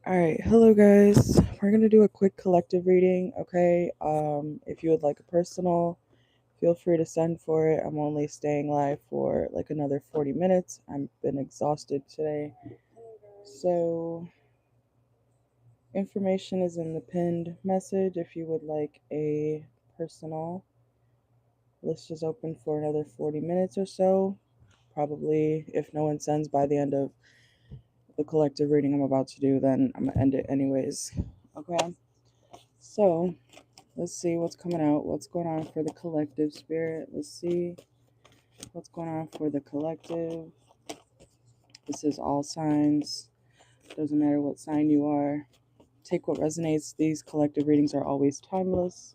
All right, hello guys. We're gonna do a quick collective reading, okay? If you would like a personal, feel free to send for it. I'm only staying live for like another 40 minutes. I've been exhausted today. So, information is in the pinned message if you would like a personal. List is open for another 40 minutes or so. Probably, if no one sends by the end of the collective reading I'm about to do, then I'm gonna end it anyways. Okay, so let's see what's coming out. What's going on for the collective spirit? Let's see what's going on for the collective. This is all signs. Doesn't matter what sign you are. Take what resonates. These collective readings are always timeless.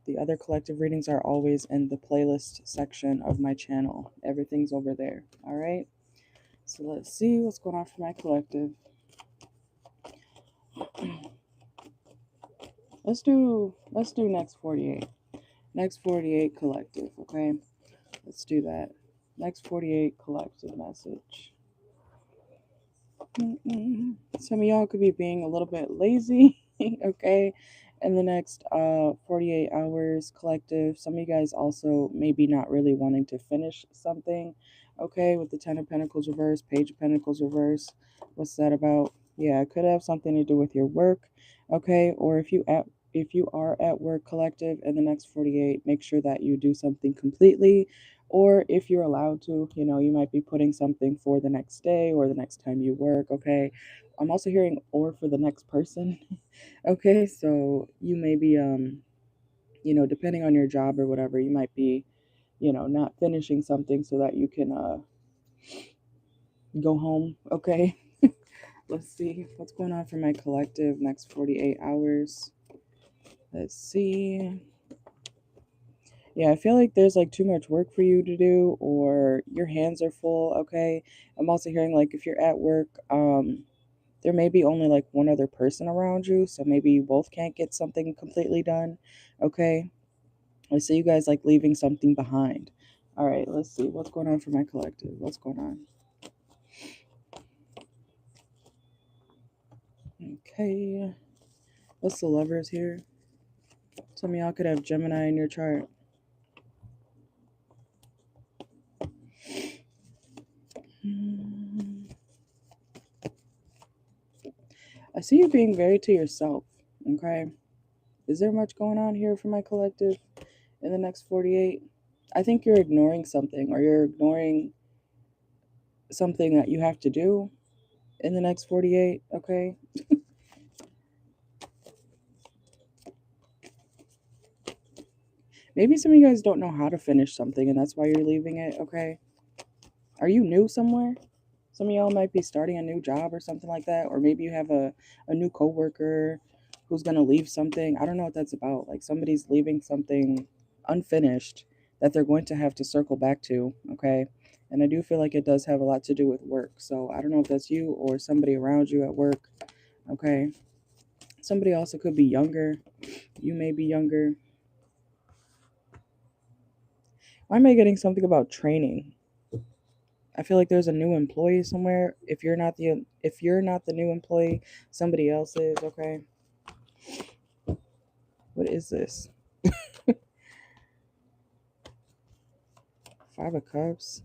The other collective readings are always in the playlist section of my channel. Everything's over there. All right. So let's see what's going on for my collective. Let's do next 48. Next 48 collective, okay? Let's do that. Next 48 collective message. Some of y'all could be being a little bit lazy, okay? In the next 48 hours collective. Some of you guys also maybe not really wanting to finish something, okay? With the 10 of Pentacles reverse, Page of Pentacles reverse. What's that about? Yeah, it could have something to do with your work, okay? Or if you are at work collective in the next 48, make sure that you do something completely. Or if you're allowed to, you might be putting something for the next day or the next time you work, okay? I'm also hearing or for the next person. Okay, so you may be depending on your job or whatever, you might be, not finishing something so that you can go home, okay? Let's see what's going on for my collective next 48 hours. Let's see. Yeah, I feel like there's like too much work for you to do or your hands are full, okay? I'm also hearing like if you're at work, there may be only like one other person around you, so maybe you both can't get something completely done, okay? I see you guys like leaving something behind. All right, let's see what's going on for my collective. What's going on? Okay, what's the lovers here? Some of y'all could have Gemini in your chart. I see you being very to yourself, okay? Is there much going on here for my collective in the next 48? I think you're ignoring something or you're ignoring something that you have to do in the next 48, okay? Maybe some of you guys don't know how to finish something and that's why you're leaving it, okay? Are you new somewhere? Some of y'all might be starting a new job or something like that, or maybe you have a new coworker who's gonna leave something. I don't know what that's about. Like somebody's leaving something unfinished that they're going to have to circle back to, okay? And I do feel like it does have a lot to do with work. So I don't know if that's you or somebody around you at work, okay? Somebody also could be younger. You may be younger. Why am I getting something about training? I feel like there's a new employee somewhere. If you're not the new employee, somebody else is, okay? What is this? Five of Cups.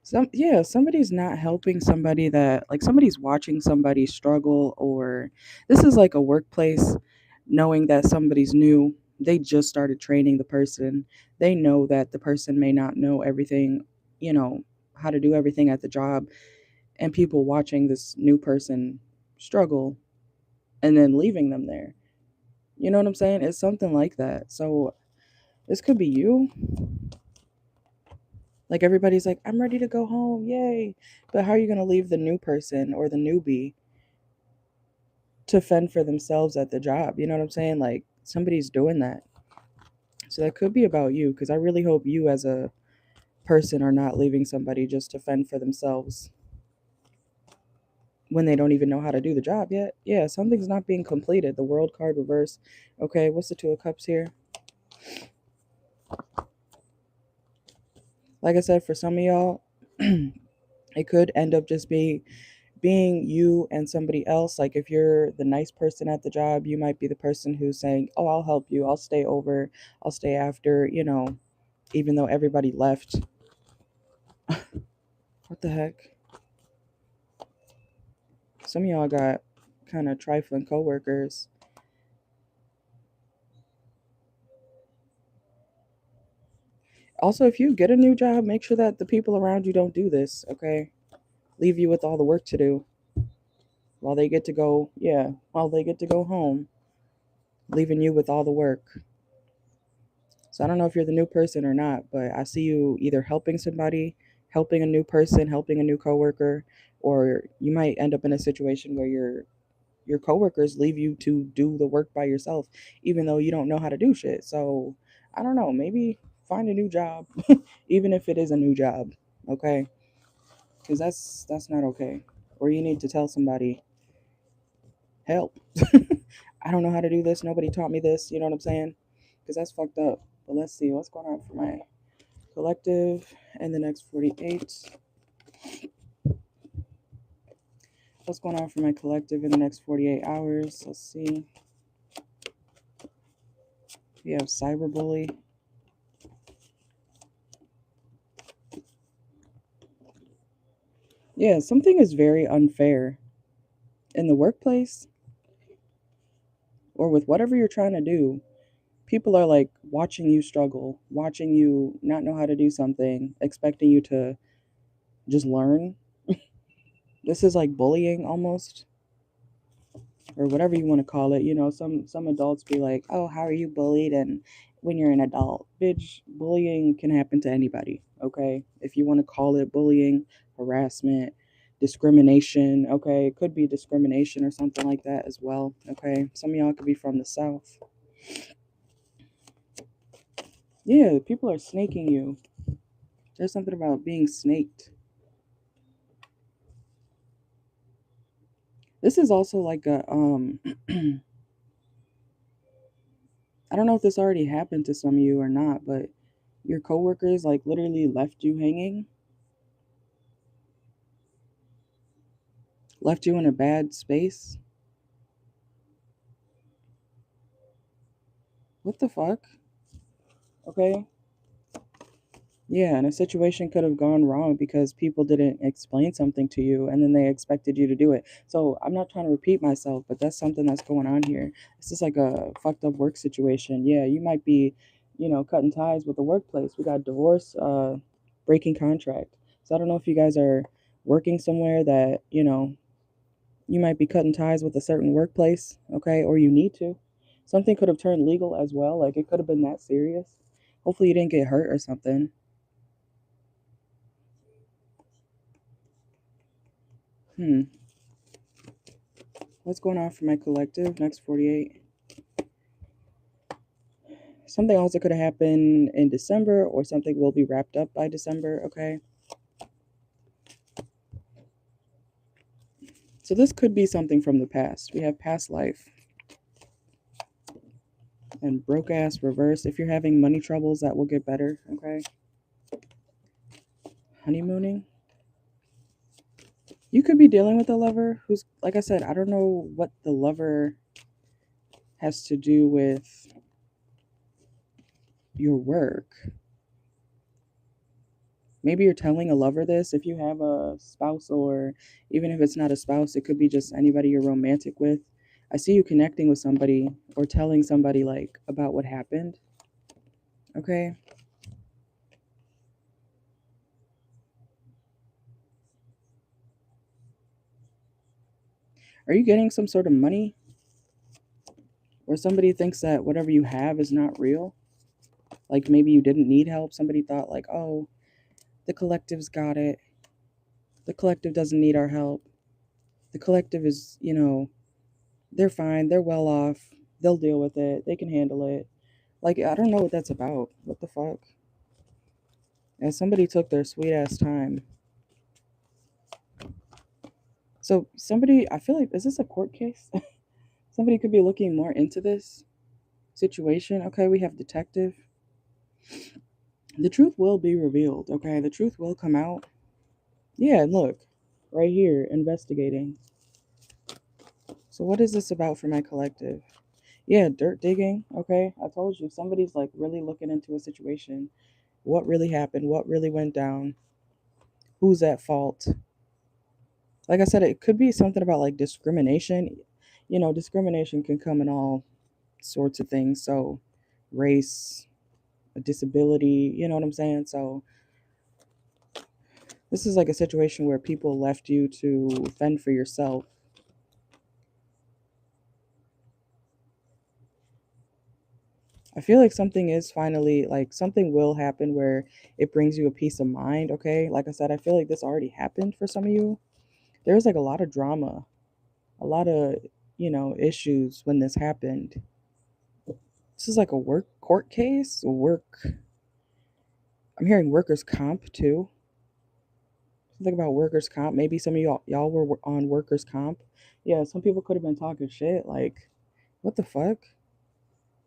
Somebody's not helping somebody that like somebody's watching somebody struggle, or this is like a workplace knowing that somebody's new. They just started training the person. They know that the person may not know everything, you know, how to do everything at the job, and people watching this new person struggle and then leaving them there. You know what I'm saying? It's something like that. So this could be you. Like everybody's like, I'm ready to go home, yay. But how are you going to leave the new person or the newbie to fend for themselves at the job? You know what I'm saying? Like somebody's doing that. So that could be about you, because I really hope you as a person are not leaving somebody just to fend for themselves when they don't even know how to do the job yet. Yeah, something's not being completed. The World card reverse. Okay, what's the Two of Cups here? Like I said, for some of y'all, it could end up just being you and somebody else. Like if you're the nice person at the job, you might be the person who's saying, "Oh, I'll help you. I'll stay over. I'll stay after," even though everybody left. What the heck? Some of y'all got kind of trifling coworkers. Also, if you get a new job, make sure that the people around you don't do this, okay? Leave you with all the work to do while they get to go, yeah, while they get to go home, leaving you with all the work. So I don't know if you're the new person or not, but I see you either helping somebody, helping a new person, helping a new coworker, or you might end up in a situation where your coworkers leave you to do the work by yourself, even though you don't know how to do shit. So I don't know, maybe find a new job, even if it is a new job, okay? Because that's not okay. Or you need to tell somebody, help. I don't know how to do this. Nobody taught me this. You know what I'm saying? Because that's fucked up. But let's see what's going on for my collective in the next 48. What's going on for my collective in the next 48 hours? Let's see. We have cyberbully. Yeah, something is very unfair in the workplace or with whatever you're trying to do. People are like watching you struggle, watching you not know how to do something, expecting you to just learn. This is like bullying almost, or whatever you want to call it. Some adults be like, "Oh, how are you bullied?" And when you're an adult, bitch, bullying can happen to anybody. Okay, if you want to call it bullying, harassment, discrimination. Okay, it could be discrimination or something like that as well. Okay, some of y'all could be from the South. Yeah, people are snaking you. There's something about being snaked. This is also like a I don't know if this already happened to some of you or not, but your coworkers like literally left you hanging, left you in a bad space. What the fuck? Okay. Yeah, and a situation could have gone wrong because people didn't explain something to you and then they expected you to do it. So I'm not trying to repeat myself, but that's something that's going on here. This is like a fucked up work situation. Yeah, you might be, cutting ties with the workplace. We got divorce, breaking contract. So I don't know if you guys are working somewhere that, you might be cutting ties with a certain workplace, okay, or you need to. Something could have turned legal as well. Like it could have been that serious. Hopefully you didn't get hurt or something. Hmm. What's going on for my collective? Next 48. Something also could have happened in December, or something will be wrapped up by December, okay? So this could be something from the past. We have past life and broke ass reverse. If you're having money troubles, that will get better, okay? Honeymooning. You could be dealing with a lover who's, like I said, I don't know what the lover has to do with your work. Maybe you're telling a lover this if you have a spouse, or even if it's not a spouse, it could be just anybody you're romantic with. I see you connecting with somebody or telling somebody like about what happened. Okay. Are you getting some sort of money? Or somebody thinks that whatever you have is not real? Like maybe you didn't need help. Somebody thought, like, oh, the collective's got it. The collective doesn't need our help. The collective is, they're fine. They're well off. They'll deal with it. They can handle it. Like, I don't know what that's about. What the fuck? And somebody took their sweet ass time. So, somebody, I feel like, is this a court case? Somebody could be looking more into this situation. Okay, we have detective. The truth will be revealed, okay? The truth will come out. Yeah, look, right here, investigating. So what is this about for my collective? Yeah, dirt digging, okay? I told you, somebody's like really looking into a situation. What really happened? What really went down? Who's at fault? Like I said, it could be something about like discrimination. You know, discrimination can come in all sorts of things. So, race, a disability, you know what I'm saying? So, this is like a situation where people left you to fend for yourself. I feel like something is finally, like, something will happen where it brings you a peace of mind, okay? Like I said, I feel like this already happened for some of you. There was like a lot of drama, a lot of, issues when this happened. This is like a work court case, I'm hearing workers' comp too. Something about workers' comp. Maybe some of y'all were on workers' comp. Yeah, some people could have been talking shit. Like, what the fuck?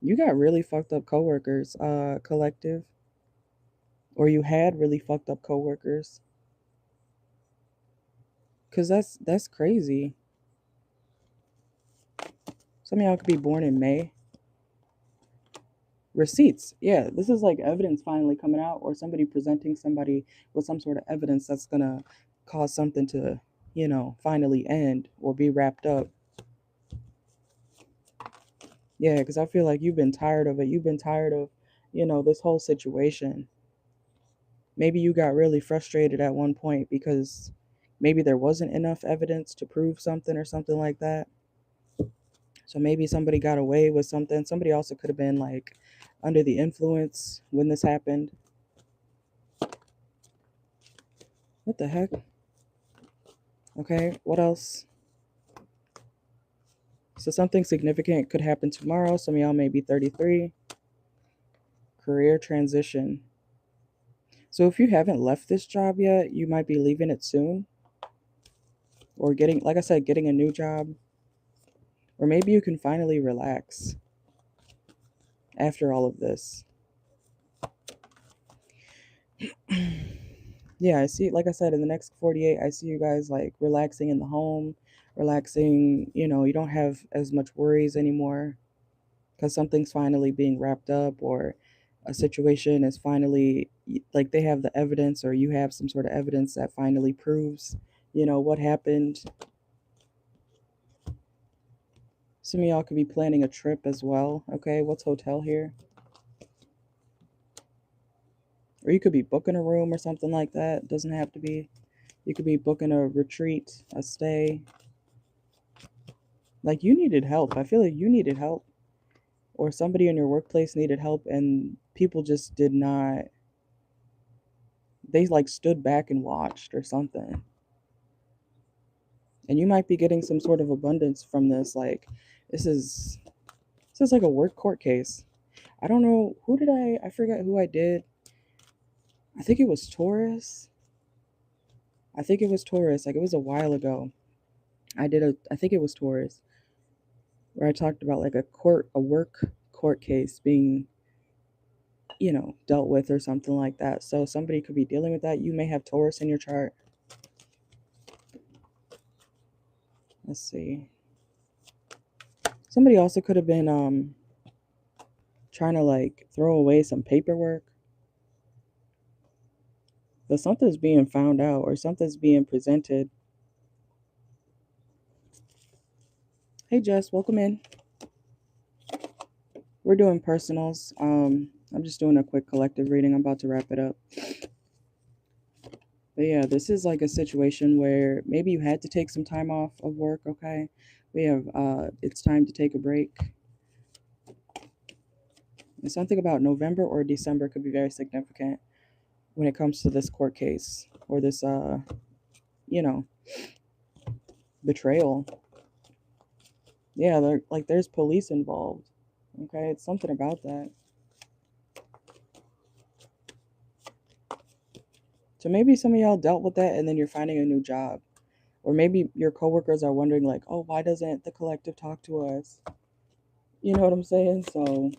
You got really fucked up coworkers, collective, or you had really fucked up coworkers. Cause that's crazy. Some of y'all could be born in May. Receipts. Yeah, this is like evidence finally coming out, or somebody presenting somebody with some sort of evidence that's gonna cause something to, finally end or be wrapped up. Yeah, because I feel like you've been tired of it. You've been tired of, this whole situation. Maybe you got really frustrated at one point because maybe there wasn't enough evidence to prove something or something like that. So maybe somebody got away with something. Somebody also could have been like under the influence when this happened. What the heck? Okay, what else? So something significant could happen tomorrow. Some of y'all may be 33. Career transition. So if you haven't left this job yet, you might be leaving it soon. Or getting, like I said, getting a new job. Or maybe you can finally relax after all of this. Yeah, I see, like I said, in the next 48, I see you guys like relaxing in the home, relaxing, you don't have as much worries anymore because something's finally being wrapped up, or a situation is finally, like, they have the evidence, or you have some sort of evidence that finally proves, what happened. Some of y'all could be planning a trip as well. Okay, what's hotel here? Or you could be booking a room or something like that. Doesn't have to be. You could be booking a retreat, a stay. Like, you needed help. I feel like you needed help, or somebody in your workplace needed help, and people just did not. They like stood back and watched or something. And you might be getting some sort of abundance from this. Like, this is this is like a work court case. I don't know who did I forget who I did. I think it was Taurus. I think it was Taurus. Like, it was a while ago. I think it was Taurus, where I talked about like a work court case being, dealt with or something like that. So somebody could be dealing with that. You may have Taurus in your chart. Let's see. Somebody also could have been trying to like throw away some paperwork. But something's being found out, or something's being presented. Hey Jess, welcome in. We're doing personals. I'm just doing a quick collective reading. I'm about to wrap it up. But yeah, this is like a situation where maybe you had to take some time off of work, okay? We have it's time to take a break. And something about November or December could be very significant when it comes to this court case, or this you know, betrayal. Yeah, there's police involved. Okay, it's something about that. So maybe some of y'all dealt with that and then you're finding a new job. Or maybe your coworkers are wondering like, "Oh, why doesn't the collective talk to us?" You know what I'm saying? So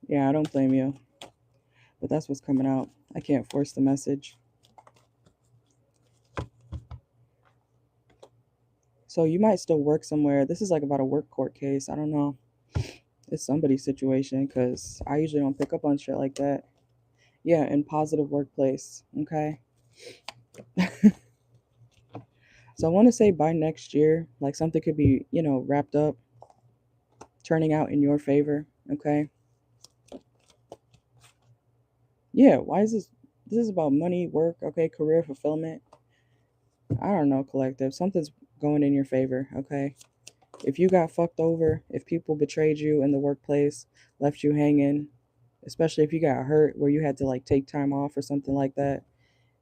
Yeah, I don't blame you. But that's what's coming out. I can't force the message. So you might still work somewhere. This is like about a work court case. I don't know. It's somebody's situation because I usually don't pick up on shit like that. Yeah, in positive workplace. Okay. So I want to say by next year, like something could be, wrapped up, turning out in your favor. Okay. Yeah. Why is this? This is about money, work, okay, career fulfillment. I don't know, collective. Something's going in your favor. Okay. If you got fucked over, if people betrayed you in the workplace, left you hanging, especially if you got hurt where you had to like take time off or something like that,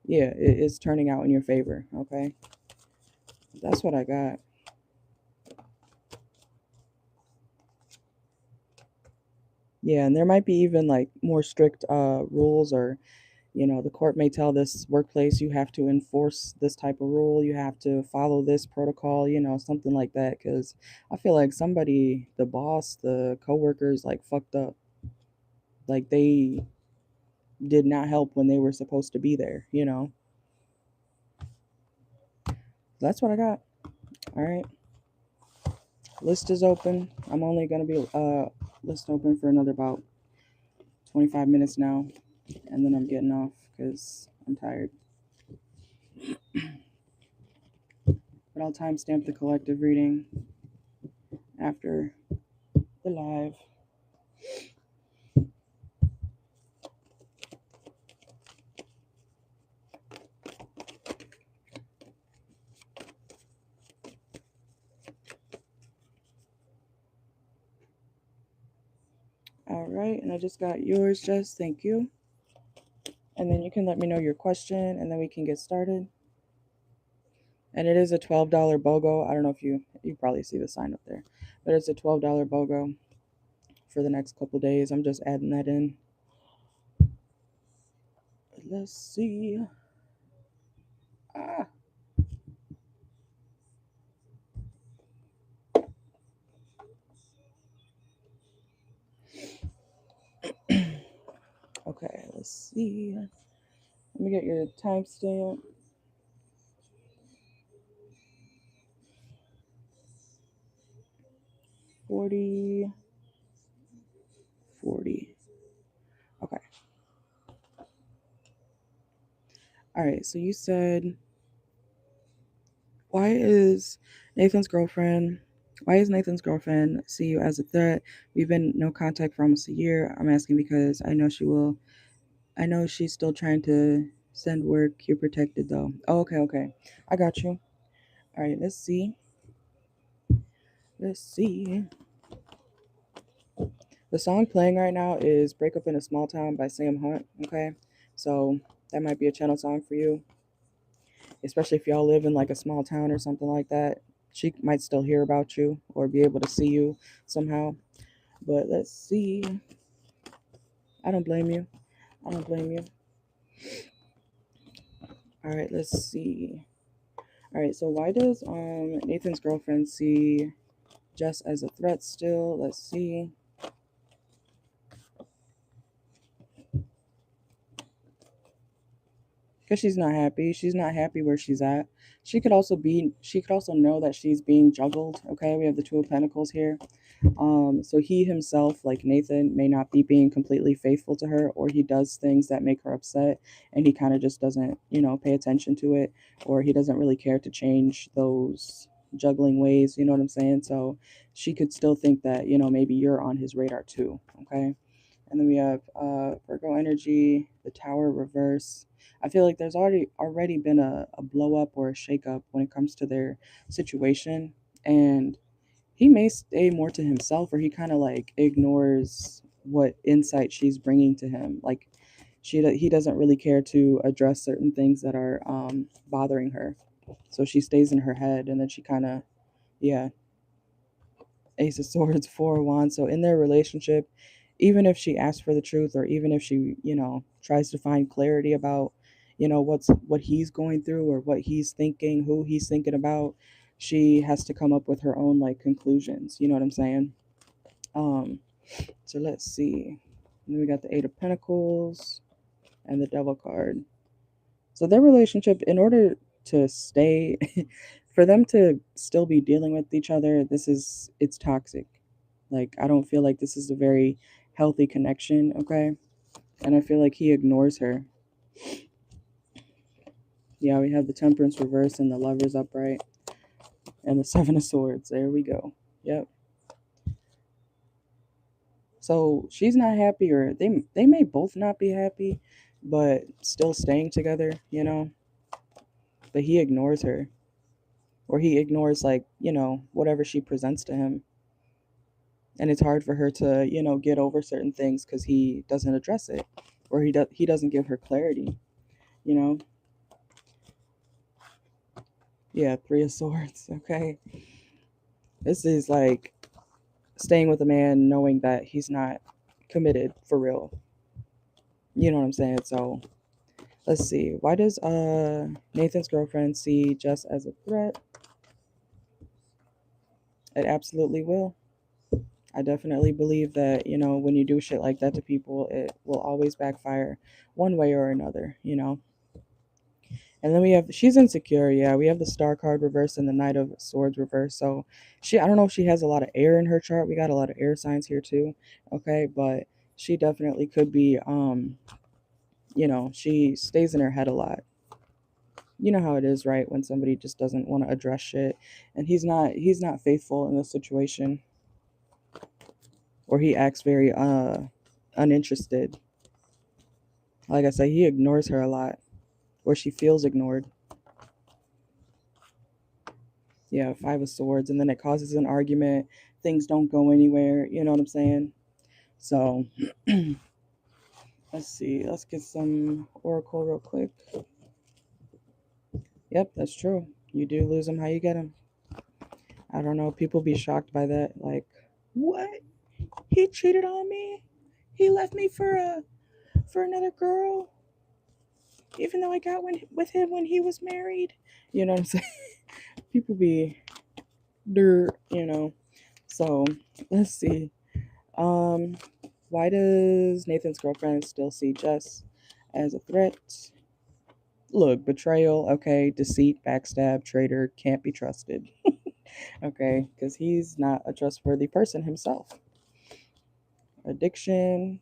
yeah, it's turning out in your favor. Okay. That's what I got. Yeah, and there might be even like more strict rules, or the court may tell this workplace you have to enforce this type of rule, you have to follow this protocol, something like that. Because I feel like somebody, the boss, the coworkers, like fucked up. Like they did not help when they were supposed to be there. That's what I got. All right. List is open. I'm only gonna be list open for another about 25 minutes now, and then I'm getting off because I'm tired. But I'll timestamp the collective reading after the live. All right, and I just got yours, Jess. Thank you. And then you can let me know your question, and then we can get started. And it is a $12 BOGO. I don't know if you probably see the sign up there, but it's a $12 BOGO for the next couple days. I'm just adding that in. Let's see. Ah. Okay, let's see. Let me get your timestamp. 40, 40. Okay. All right. So you said, why is Nathan's girlfriend? Why is Nathan's girlfriend see you as a threat? We've been no contact for almost a year. I'm asking because I know she will. I know she's still trying to send work. You're protected though. Oh, okay, okay. I got you. All right. Let's see. Let's see. The song playing right now is "Break Up in a Small Town" by Sam Hunt. Okay, so that might be a channel song for you, especially if y'all live in like a small town or something like that. She might still hear about you or be able to see you somehow. But let's see. I don't blame you. I don't blame you. All right, let's see. All right, so why does Nathan's girlfriend see Jess as a threat still? Let's see. Because she's not happy. She's not happy where she's at. She could also know that she's being juggled. Okay, we have the Two of Pentacles here. So he himself, like Nathan, may not be being completely faithful to her, or he does things that make her upset, and he kind of just doesn't, pay attention to it, or he doesn't really care to change those juggling ways. You know what I'm saying? So she could still think that, maybe you're on his radar too. Okay. And then we have Virgo energy, the Tower reverse. I feel like there's already been a blow up or a shake up when it comes to their situation, and he may stay more to himself, or he kind of like ignores what insight she's bringing to him. Like he doesn't really care to address certain things that are bothering her, so she stays in her head, and then she kind of, yeah, Ace of Swords, Four of Wands. So in their relationship, even if she asks for the truth, or even if she, tries to find clarity about, what he's going through or what he's thinking, who he's thinking about, she has to come up with her own like conclusions. You know what I'm saying? Um, so let's see. And then we got the Eight of Pentacles and the Devil card. So their relationship, in order to stay, for them to still be dealing with each other, it's toxic. Like, I don't feel like this is a very healthy connection, okay? And I feel like he ignores her. Yeah, we have the Temperance reverse and the Lovers upright and the Seven of Swords. There we go. Yep. So she's not happy, or they may both not be happy, but still staying together, you know? But he ignores her. Or he ignores, like, you know, whatever she presents to him. And it's hard for her to, you know, get over certain things because he doesn't address it, or he doesn't give her clarity, you know. Yeah, Three of Swords. Okay, this is like staying with a man knowing that he's not committed for real, you know what I'm saying? So let's see, why does Nathan's girlfriend see Jess as a threat? It absolutely will. I definitely believe that, you know, when you do shit like that to people, it will always backfire one way or another, you know. And then we have, she's insecure. Yeah, we have the Star card reverse and the Knight of Swords reverse. So I don't know if she has a lot of air in her chart. We got a lot of air signs here too. Okay, but she definitely could be, you know, she stays in her head a lot. You know how it is, right? When somebody just doesn't want to address shit, and he's not faithful in this situation, or he acts very uninterested. Like I said, he ignores her a lot, or she feels ignored. Yeah, Five of Swords, and then it causes an argument. Things don't go anywhere. You know what I'm saying? So let's see. Let's get some oracle real quick. Yep, that's true. You do lose them how you get them. I don't know. People be shocked by that. Like, what? He cheated on me. He left me for another girl, even though I got with him when he was married. You know what I'm saying? People be dirt. You know. So let's see. Um, why does Nathan's girlfriend still see Jess as a threat? Look, betrayal, okay, deceit, backstab, traitor, can't be trusted. Okay, because he's not a trustworthy person himself. Addiction,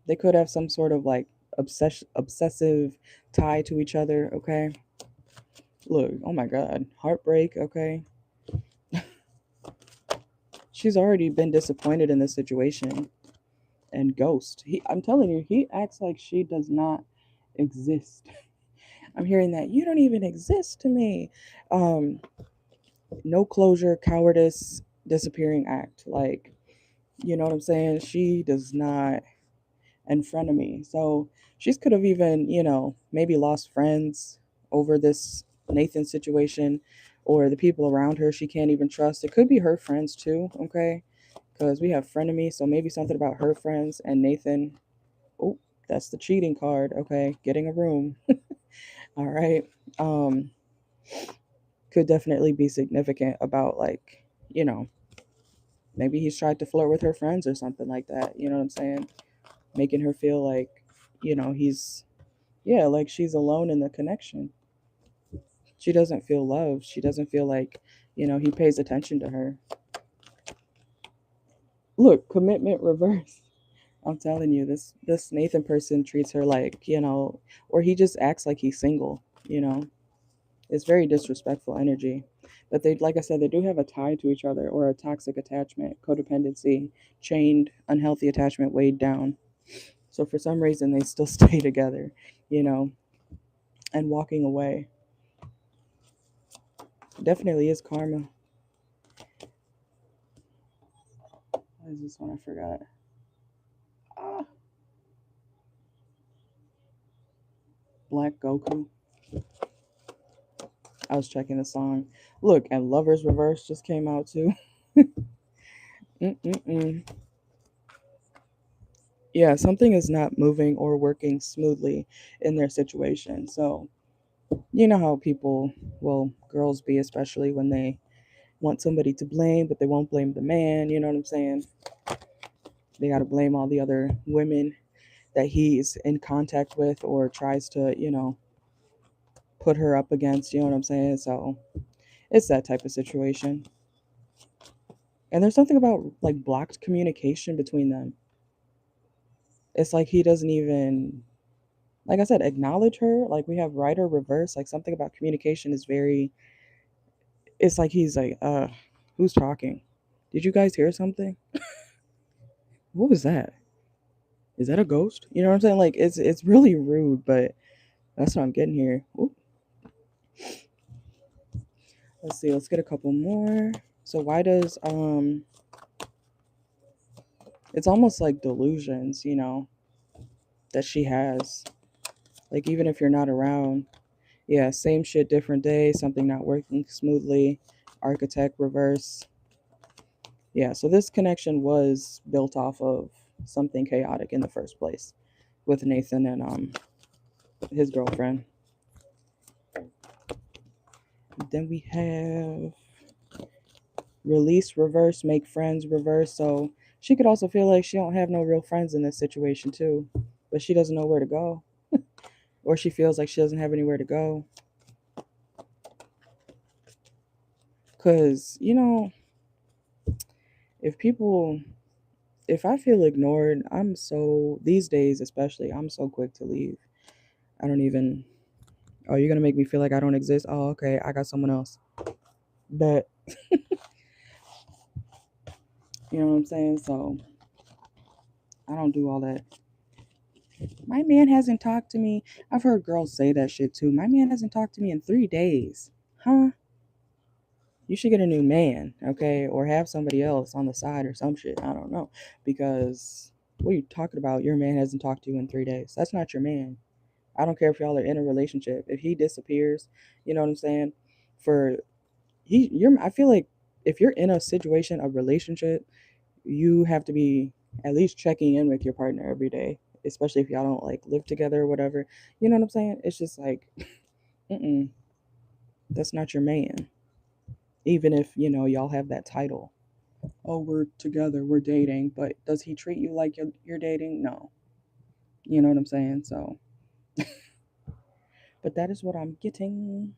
they could have some sort of like obsessive tie to each other, okay? Look, oh my god, heartbreak, okay? She's already been disappointed in this situation. And ghost. I'm telling you, he acts like she does not exist. I'm hearing that you don't even exist to me. Um, no closure, cowardice, disappearing act. Like, you know what I'm saying? She does not in front of me. So she could have even, you know, maybe lost friends over this Nathan situation, or the people around her she can't even trust. It could be her friends too, okay? Because we have frenemy, so maybe something about her friends and Nathan. Oh, that's the cheating card. Okay, getting a room. All right. Um, could definitely be significant about, like, you know, maybe he's tried to flirt with her friends or something like that. You know what I'm saying? Making her feel like, you know, yeah, like she's alone in the connection. She doesn't feel loved. She doesn't feel like, you know, he pays attention to her. Look, commitment reverse. I'm telling you, this Nathan person treats her like, you know, or he just acts like he's single, you know. It's very disrespectful energy. But they, like I said, they do have a tie to each other, or a toxic attachment, codependency, chained, unhealthy attachment weighed down. So for some reason, they still stay together, you know, and walking away. Definitely is karma. What is this one? I forgot. Ah, Black Goku. I was checking the song. Look, and Lovers Reverse just came out too. Mm-mm-mm. Yeah, something is not moving or working smoothly in their situation. So, you know how people, well, girls be, especially when they want somebody to blame, but they won't blame the man. You know what I'm saying? They got to blame all the other women that he's in contact with or tries to, put her up against, you know what I'm saying? So it's that type of situation. And there's something about like blocked communication between them. It's like he doesn't even, like I said, acknowledge her. Like we have right or reverse. Like something about communication is very, it's like he's like, who's talking? Did you guys hear something? What was that? Is that a ghost? You know what I'm saying? Like it's really rude, but that's what I'm getting here. Ooh, let's see, let's get a couple more. So why does it's almost like delusions, that she has. Like even if you're not around, yeah, same shit, different day, something not working smoothly, architect reverse. Yeah, so this connection was built off of something chaotic in the first place with Nathan and his girlfriend. Then we have release reverse, make friends reverse. So she could also feel like she don't have no real friends in this situation too, but she doesn't know where to go, or she feels like she doesn't have anywhere to go. Cause if people, if I feel ignored, I'm so these days especially, I'm so quick to leave. I don't even. Oh, you're gonna make me feel like I don't exist. Oh, okay, I got someone else. But you know what I'm saying. So I don't do all that. My man hasn't talked to me. I've heard girls say that shit too. My man hasn't talked to me in 3 days. Huh? You should get a new man, okay? Or have somebody else on the side or some shit. I don't know. Because what are you talking about? Your man hasn't talked to you in 3 days. That's not your man. I don't care if y'all are in a relationship. If he disappears, you know what I'm saying? For I feel like if you're in a situation, a relationship, you have to be at least checking in with your partner every day, especially if y'all don't like live together or whatever. You know what I'm saying? It's just like, mm-mm, that's not your man. Even if, y'all have that title. Oh, we're together, we're dating, but does he treat you like you're dating? No. You know what I'm saying? So, but that is what I'm getting.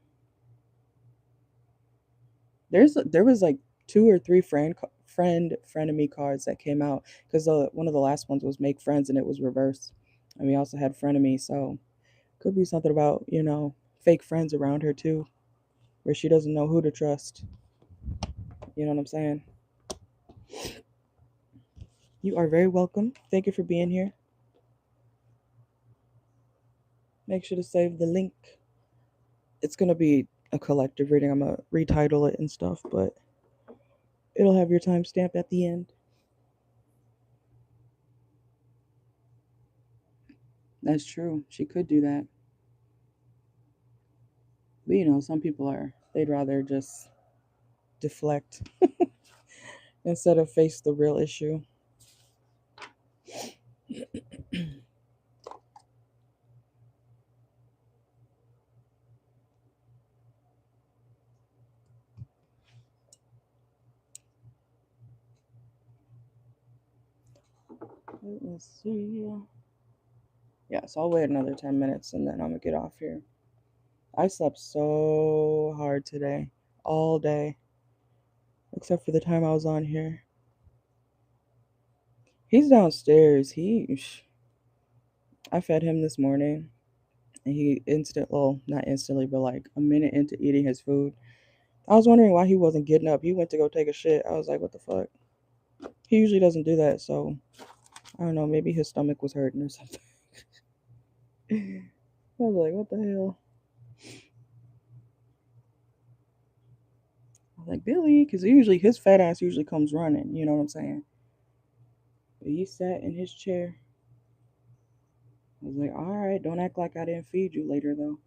There was like two or three frenemy cards that came out because one of the last ones was make friends and it was reverse, and we also had frenemy. So could be something about fake friends around her too, where she doesn't know who to trust. You know what I'm saying? You are very welcome. Thank you for being here. Make sure to save the link. It's gonna be a collective reading. I'm gonna retitle it and stuff, but it'll have your timestamp at the end. That's true. She could do that. But some people they'd rather just deflect instead of face the real issue. Let's see. Yeah, so I'll wait another 10 minutes and then I'm gonna get off here. I slept so hard today, all day, except for the time I was on here. He's downstairs. I fed him this morning, and well, not instantly, but like a minute into eating his food, I was wondering why he wasn't getting up. He went to go take a shit. I was like, what the fuck? He usually doesn't do that, so I don't know. Maybe his stomach was hurting or something. I was like, what the hell? I was like, Billy, because usually his fat ass usually comes running. You know what I'm saying? But he sat in his chair. I was like, all right, don't act like I didn't feed you later, though.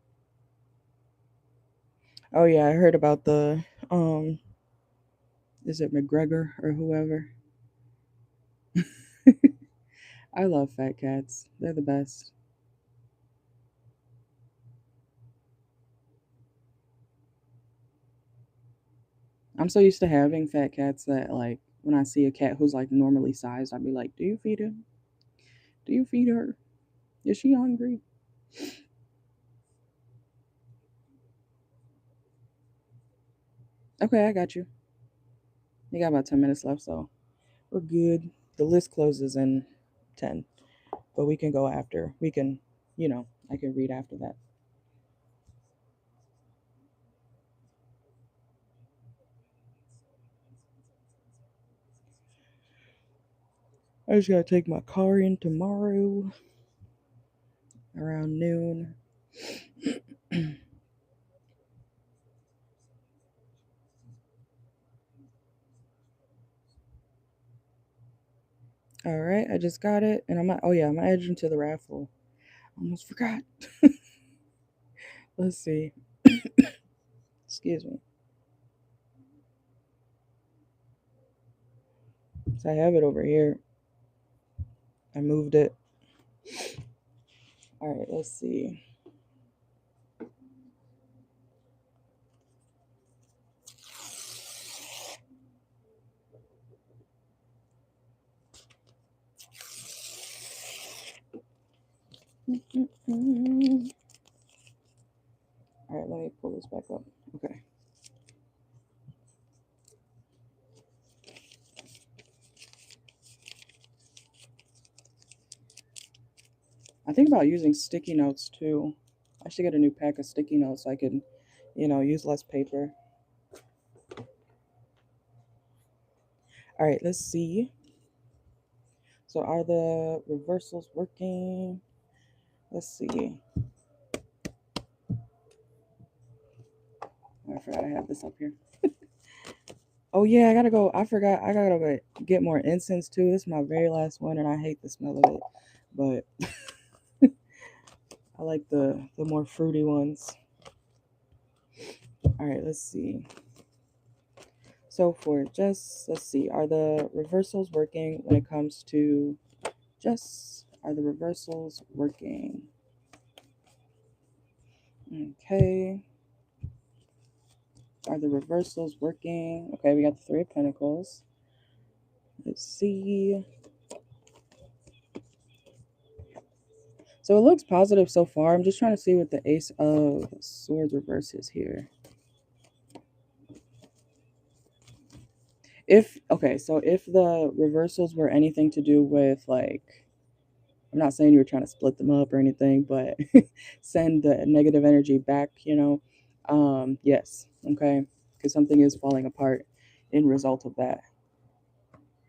Oh, yeah, I heard about is it McGregor or whoever? I love fat cats. They're the best. I'm so used to having fat cats that, like, when I see a cat who's like normally sized, I'd be like, do you feed him? Do you feed her? Is she hungry? Okay, I got you. You got about 10 minutes left, so we're good. The list closes in 10, but we can go after. We can, I can read after that. I just gotta take my car in tomorrow around noon. All right, I just got it, and oh yeah, I'm edging to the raffle. Almost forgot. Let's see. Excuse me. So I have it over here. I moved it. All right, let's see. All right, let me pull this back up. Okay. I think about using sticky notes too. I should get a new pack of sticky notes so I can, use less paper. All right, let's see. So are the reversals working? Let's see. I forgot I have this up here. Oh yeah, I gotta go. I forgot. I gotta go get more incense too. This is my very last one, and I hate the smell of it. But I like the more fruity ones. All right, let's see. So for Jess, let's see. Are the reversals working when it comes to Jess? Are the reversals working? Okay. Are the reversals working? Okay, we got the Three of Pentacles. Let's see. So it looks positive so far. I'm just trying to see what the Ace of Swords reverse is here. If the reversals were anything to do with, like, I'm not saying you were trying to split them up or anything, but send the negative energy back, yes, okay, because something is falling apart in result of that.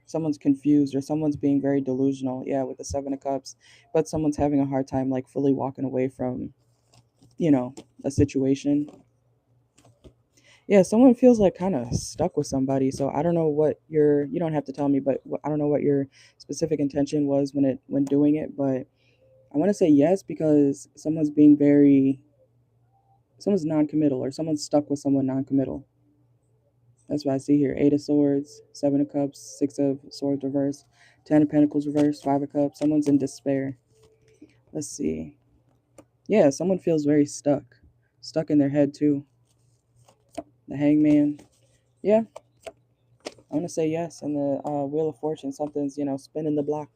Someone's confused or someone's being very delusional, yeah, with the Seven of Cups, but someone's having a hard time like fully walking away from, a situation. Yeah, someone feels like kind of stuck with somebody. So I don't know what you don't have to tell me, but I don't know what your specific intention was when doing it, but I want to say yes because someone's non-committal or someone's stuck with someone non-committal. That's what I see here. Eight of Swords, Seven of Cups, Six of Swords reverse, Ten of Pentacles reverse, Five of Cups. Someone's in despair. Let's see. Yeah, someone feels very stuck in their head too. The Hangman. Yeah, I'm gonna say yes. And the Wheel of Fortune, something's spinning the block.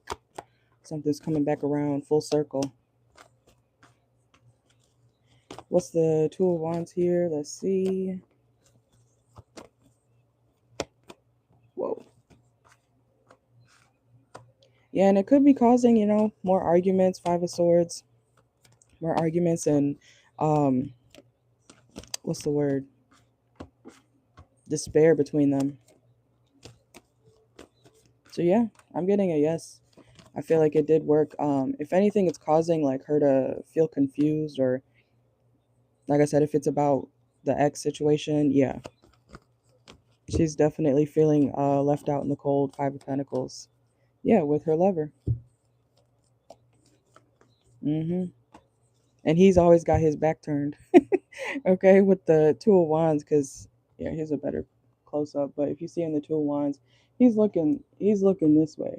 Something's coming back around full circle. What's the Two of Wands here? Let's see. Whoa. Yeah, and it could be causing more arguments. Five of Swords, more arguments, and what's the word? Despair between them. So yeah, I'm getting a yes. I feel like it did work. If anything, it's causing like her to feel confused, or like I said, if it's about the ex situation, yeah, she's definitely feeling left out in the cold. Five of Pentacles, yeah, with her lover. Mm-hmm. And he's always got his back turned. Okay, with the Two of Wands, because yeah, here's a better close up. But if you see in the Two of Wands, he's looking this way.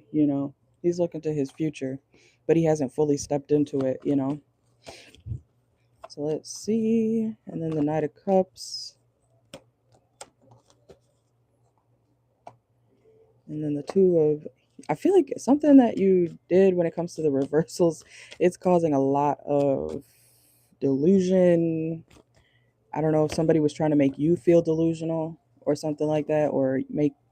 He's looking to his future, but he hasn't fully stepped into it. So let's see, and then the Knight of Cups, And then the two of, I feel like something that you did when it comes to the reversals, it's causing a lot of delusion. I don't know if somebody was trying to make you feel delusional or something like that, or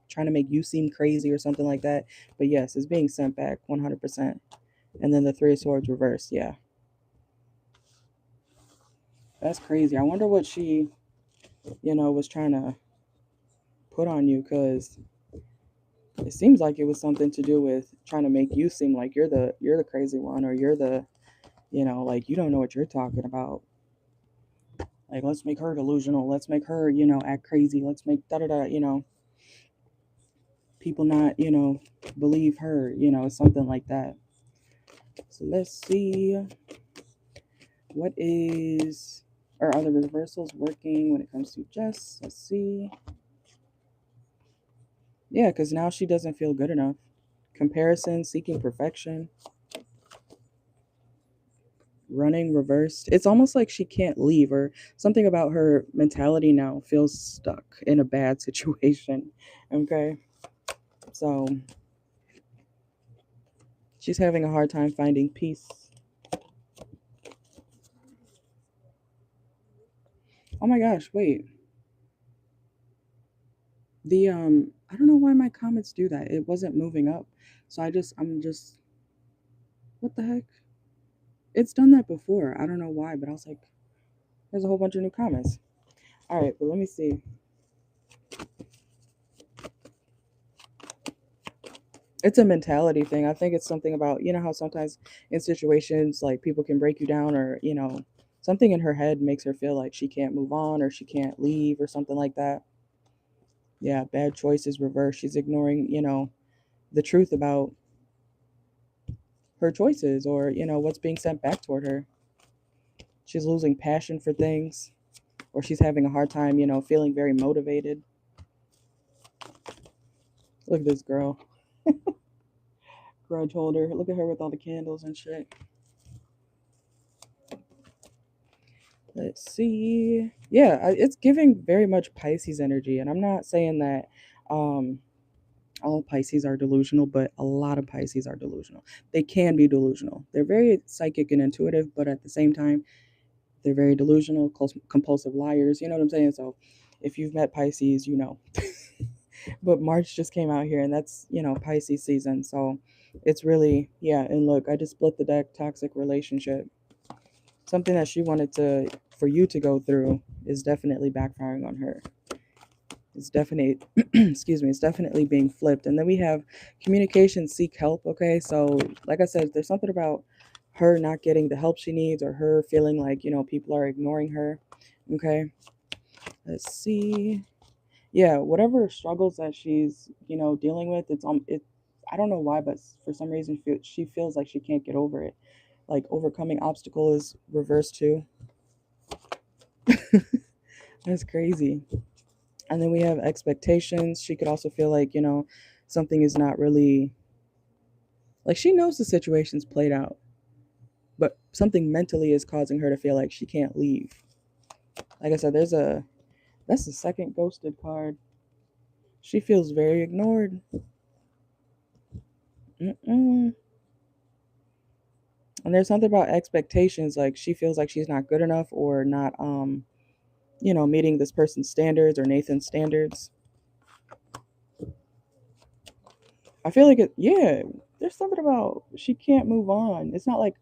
trying to make you seem crazy or something like that. But yes, it's being sent back 100%. And then the Three of Swords reversed. Yeah, that's crazy. I wonder what she, was trying to put on you, because it seems like it was something to do with trying to make you seem like you're the crazy one, or you're the, like you don't know what you're talking about. Like, let's make her delusional. Let's make her, act crazy. Let's make da da da, people not, believe her, something like that. So let's see, what is, or are the reversals working when it comes to Jess? Let's see. Yeah, because now she doesn't feel good enough. Comparison, seeking perfection, running reversed. It's almost like she can't leave, or something about her mentality now feels stuck in a bad situation. Okay. So she's having a hard time finding peace. Oh my gosh, wait. The I don't know why my comments do that. It wasn't moving up. So I'm just, what the heck? It's done that before. I don't know why, but I was like, there's a whole bunch of new comments. All right, but let me see. It's a mentality thing. I think it's something about, how sometimes in situations like people can break you down, or, something in her head makes her feel like she can't move on or she can't leave or something like that. Yeah, bad choices reverse. She's ignoring, the truth about her choices, or, what's being sent back toward her. She's losing passion for things, or she's having a hard time, feeling very motivated. Look at this girl. Grudge holder. Look at her with all the candles and shit. Let's see. Yeah, it's giving very much Pisces energy, and I'm not saying that um, all Pisces are delusional, but a lot of Pisces are delusional. They can be delusional. They're very psychic and intuitive, but at the same time, they're very delusional, compulsive liars. You know what I'm saying? So, if you've met Pisces, you know. But March just came out here, and that's, Pisces season. So, it's really, yeah. And look, I just split the deck. Toxic relationship. Something that she wanted for you to go through is definitely backfiring on her. It's definitely excuse me, it's definitely being flipped. And then we have communication, seek help. Okay, so like I said, there's something about her not getting the help she needs, or her feeling like, people are ignoring her. Okay, let's see. Yeah, whatever struggles that she's, dealing with, it, I don't know why, but for some reason she feels like she can't get over it. Like, overcoming obstacle is reversed too. That's crazy. And then we have expectations. She could also feel like, something is not really, like, she knows the situation's played out, but something mentally is causing her to feel like she can't leave. Like I said, that's the second ghosted card. She feels very ignored. Mm-mm. And there's something about expectations. Like, she feels like she's not good enough, or not, meeting this person's standards, or Nathan's standards. I feel like yeah, there's something about she can't move on. It's not like,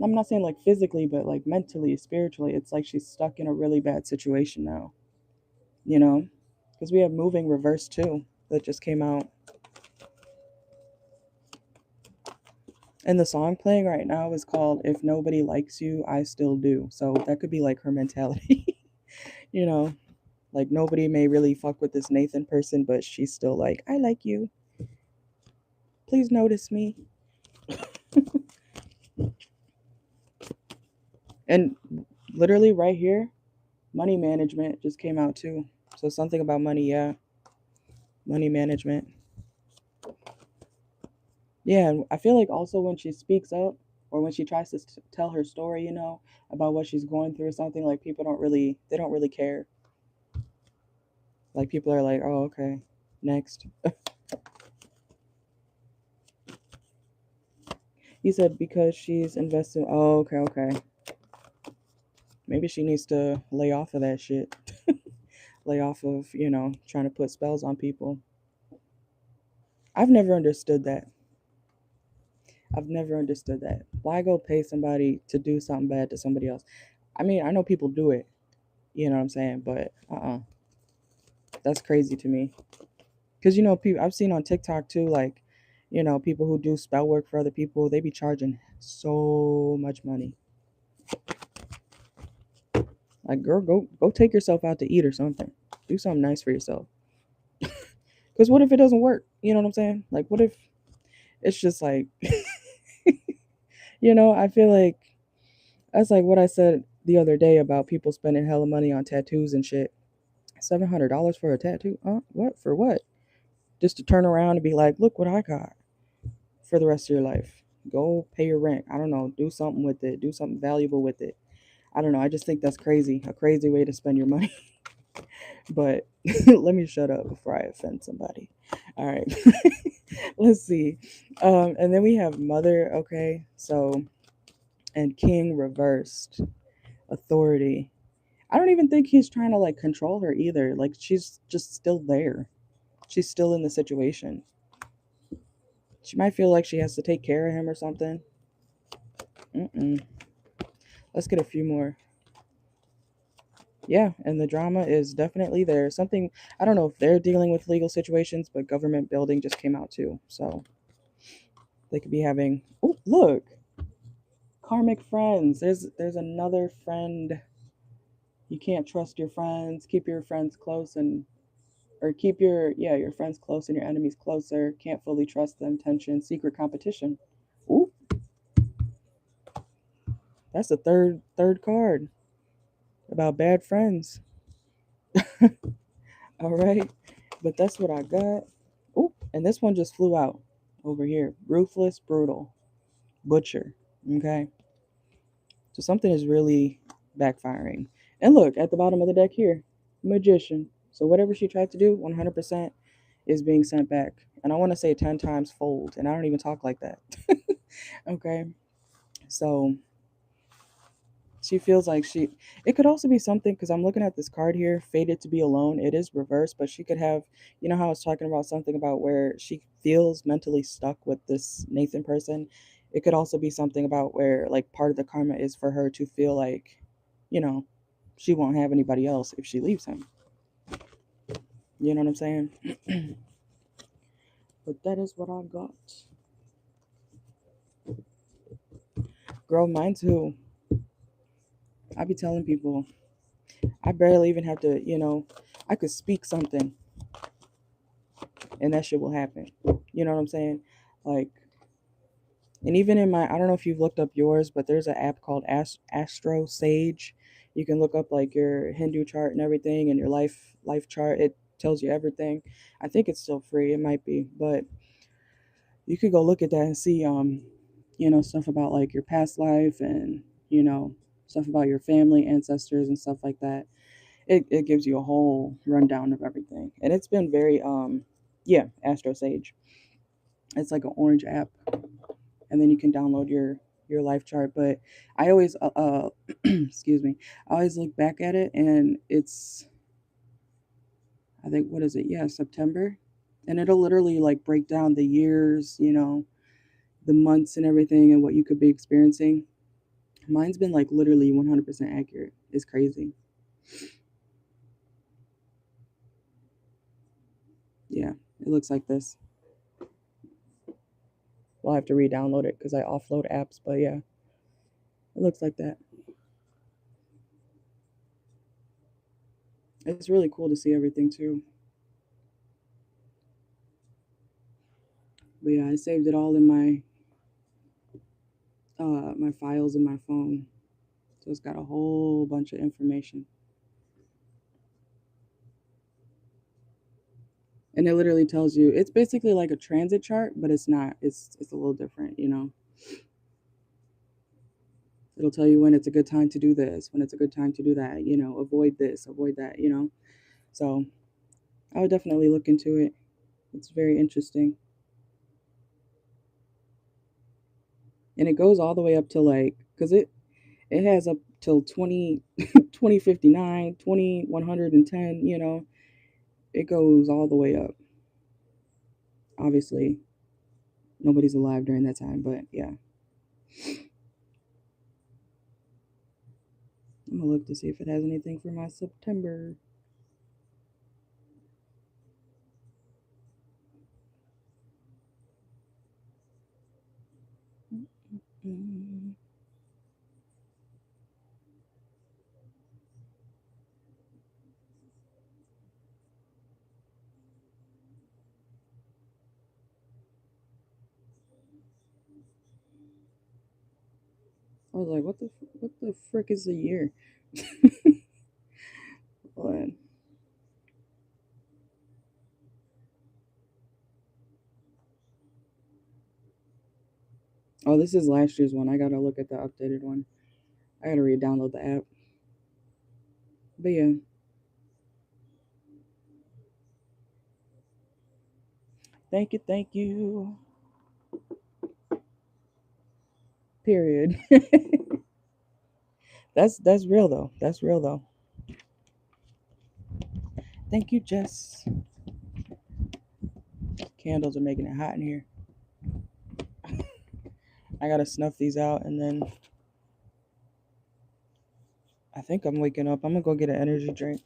I'm not saying like physically, but like mentally, spiritually. It's like she's stuck in a really bad situation now, you know? Because we have moving reverse too that just came out. And the song playing right now is called If Nobody Likes You, I Still Do. So that could be like her mentality, you know? Like, nobody may really fuck with this Nathan person, but she's still like, I like you. Please notice me. And literally right here, money management just came out too. So something about money, yeah. Money management. Yeah, and I feel like also when she speaks up, or when she tries to tell her story, about what she's going through or something, like, people they don't really care. Like, people are like, oh, okay, next. You said because she's invested. Oh, okay, okay. Maybe she needs to lay off of that shit. Lay off of, trying to put spells on people. I've never understood that. I've never understood that. Why go pay somebody to do something bad to somebody else? I mean, I know people do it, you know what I'm saying? But that's crazy to me. Because, people I've seen on TikTok too, like, people who do spell work for other people, they be charging so much money. Like, girl, go take yourself out to eat or something. Do something nice for yourself. Because what if it doesn't work? You know what I'm saying? Like, what if it's just like, I feel like that's like what I said the other day about people spending hella money on tattoos and shit. $700 for a tattoo? What? For what? Just to turn around and be like, look what I got for the rest of your life. Go pay your rent. I don't know. Do something with it. Do something valuable with it. I don't know. I just think that's crazy. A crazy way to spend your money. But let me shut up before I offend somebody. All right. Let's see. And then we have Mother. Okay. So, and King reversed. Authority. I don't even think he's trying to like control her either. Like she's just still there. She's still in the situation. She might feel like she has to take care of him or something. Mm-mm. Let's get a few more. Yeah, and the drama is definitely there. Something, I don't know if they're dealing with legal situations, but government building just came out too. So they could be having, oh, look, karmic friends. There's another friend. You can't trust your friends. Keep your friends close and or keep your friends close and your enemies closer. Can't fully trust them. Tension, secret competition. Ooh, that's the third card about bad friends. All right, but that's what I got. Ooh, and this one just flew out over here. Ruthless, brutal, butcher. Okay, so something is really backfiring. And look at the bottom of the deck here, magician. So whatever she tried to do, 100% is being sent back. And I want to say 10 times fold, and I don't even talk like that. Okay, so she feels like it could also be something because I'm looking at this card here, fated to be alone. It is reversed, but she could have, how I was talking about something about where she feels mentally stuck with this Nathan person. It could also be something about where like part of the karma is for her to feel like, you know, she won't have anybody else if she leaves him. You know what I'm saying? But that is what I got. Girl, mine too. I be telling people I barely even have to, I could speak something and that shit will happen. You know what I'm saying? Like, and even in my, I don't know if you've looked up yours, but there's an app called Astro Sage. You can look up like your Hindu chart and everything, and your life chart. It tells you everything. I think it's still free. It might be, but you could go look at that and see, stuff about like your past life and stuff about your family, ancestors, and stuff like that. It gives you a whole rundown of everything, and it's been very yeah, Astro Sage. It's like an orange app, and then you can download your life chart. But I always excuse me, I always look back at it, and it's, I think, what is it? Yeah, September, and it'll literally like break down the years, the months and everything, and what you could be experiencing. Mine's been like literally 100% accurate. It's crazy. Yeah, it looks like this. We'll have to re-download it because I offload apps, but yeah, it looks like that. It's really cool to see everything too. But yeah, I saved it all in my files in my phone. So it's got a whole bunch of information. And it literally tells you, it's basically like a transit chart, but it's not. It's a little different. It'll tell you when it's a good time to do this, when it's a good time to do that, avoid this, avoid that. So I would definitely look into it. It's very interesting. And it goes all the way up to like, because it has up till 2059, 2110, you know, it goes all the way up. Obviously, nobody's alive during that time, but yeah. I'm gonna look to see if it has anything for my September. Mm. I was like, what the frick is a year? What? Oh, this is last year's one. I gotta look at the updated one. I gotta re-download the app. But yeah, thank you, thank you. Period. That's real though. That's real though. Thank you, Jess. Candles are making it hot in here. I gotta snuff these out and then I think I'm waking up. I'm gonna go get an energy drink.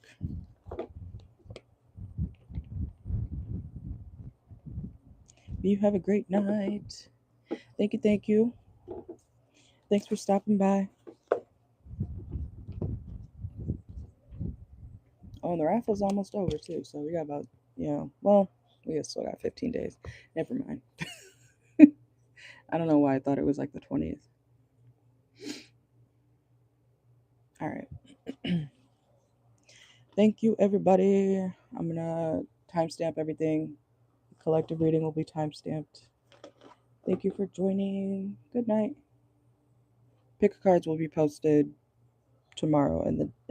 You have a great night. Thank you, thank you. Thanks for stopping by. Oh, and the raffle's almost over too, so we got about, well, we still got 15 days. Never mind. I don't know why I thought it was like the 20th. All right. Thank you, everybody. I'm gonna timestamp everything. Collective reading will be timestamped. Thank you for joining. Good night. Pick cards will be posted tomorrow in the